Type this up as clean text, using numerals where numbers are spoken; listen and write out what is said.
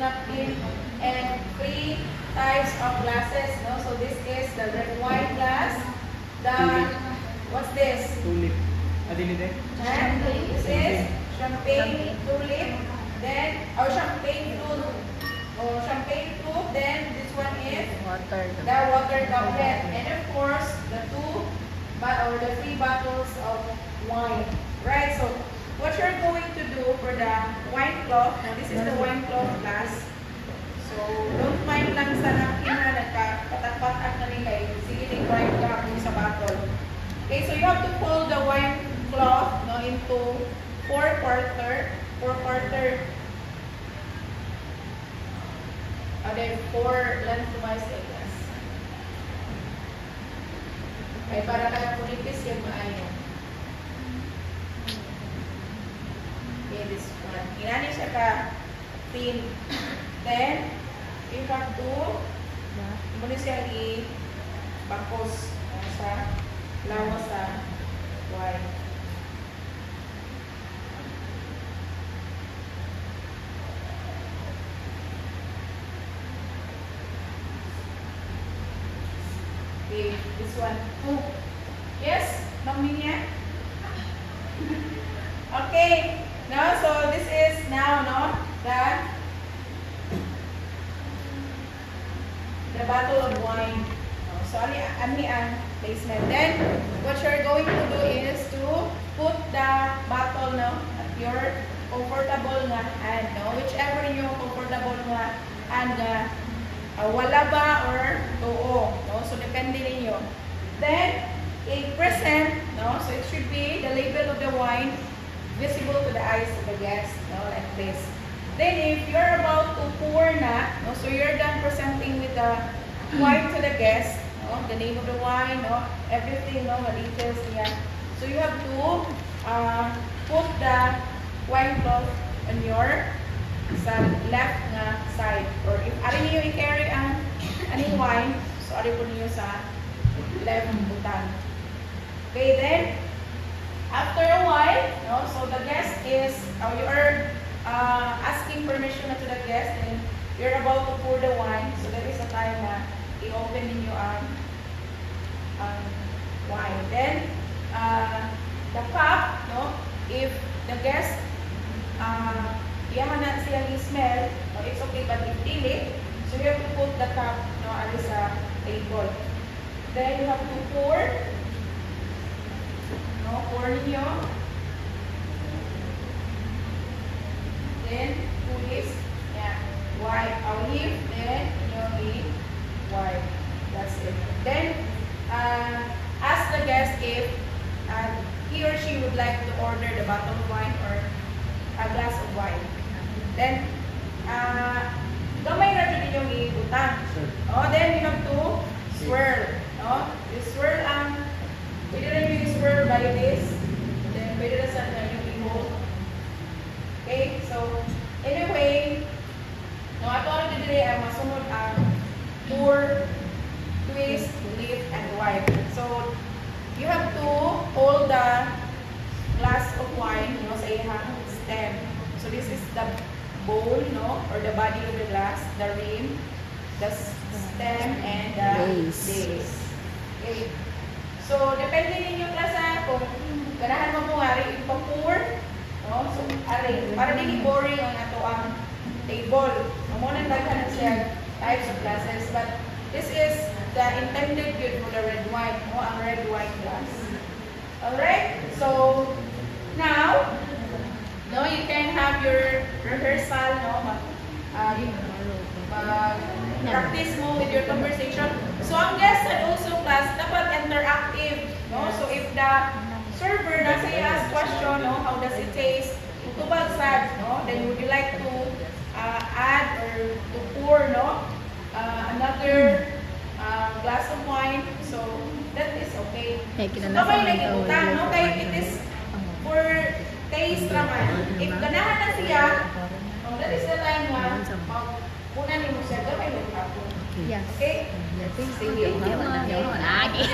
napkin, and 3 types of glasses. No? So this is the red wine glass. The what's this? Tulip. Adinide? This is champagne tulip. Then champagne fruit. Champagne fruit. Then this one is the water goblet. And of course the 3 bottles of wine. Right? So what you're going to do for the wine cloth, now this is the wine cloth glass. So don't mind lang sa napkin na nagpatak-patak na nila. Sige, nag-wine ka sa bottle. Okay, so you have to fold the wine cloth into 4 quarter. And then 4 lengthwise like this. Okay, para kaya punipis yung maayo. Okay, this one. Inani siya ka thin. Then, you have to muna siya i-bakos sa lawas sa wine. Okay, this one. Oh. Yes, Ma'am Minya? Okay, now so this is now the bottle of wine. So ani ang placement. Then what you're going to do is to put the bottle at your comfortable nga hand, whichever yung comfortable nga hand wala ba or tuo, so depende ninyo. Then a present, so it should be the label of the wine visible to the eyes of the guest, like this. Then if you're about to pour na, so you're done presenting with the wine to the guest, the name of the wine, everything, the details niya. So you have to put the wine cloth on your sa left nga side. Or if ari niyo i-carry ang aning wine, so ari po niyo sa left button. Okay, then after a while, so the guest is, you are asking permission to the guest and you're about to pour the wine. So there is a time na i-open ninyo ang wine. Then, the cup, if the guest, iyahan na siya i-smell, it's okay, but if dili, so you have to put the cup ali sa table. Then you have to pour ninyo. Then, twist. Yeah. Wipe. Olive. Then, wipe. That's it. Then, ask the guest if he or she would like to order the bottle of wine or a glass of wine. Then, gamay na din yung ibutan. Then, you have to swirl. You swirl pwede rin yung swirl by this. Then, pwede rin sa yung i-hold. Okay, so, anyway, ato na din ang masunod ang pour, twist, lift, and wipe. So, you have to hold the glass of wine, sa ihang stem. So, this is the bowl, or the body of the glass, the rim, the stem, and the base. Okay. So, depende ninyo klasa kung ganahan mo ari ipa-pour, so, ari, para din boring ang ato ang table. Muna nagkanan siya types of glasses, but this is the intended good for the red wine, ang red wine glass. Alright, so now, you can have your rehearsal, practice mo with your conversation. So ang guest and also class dapat interactive, so if the server na say ask question, how does it taste, tubag sad, then would you like to add or to pour another glass of wine, so that is okay. So kamay lagi utang, kay it is for taste raman. If ganahan na siya, that is the time na una ni mo siya gamay mo hapon. Yes. Okay? Sige, lagi.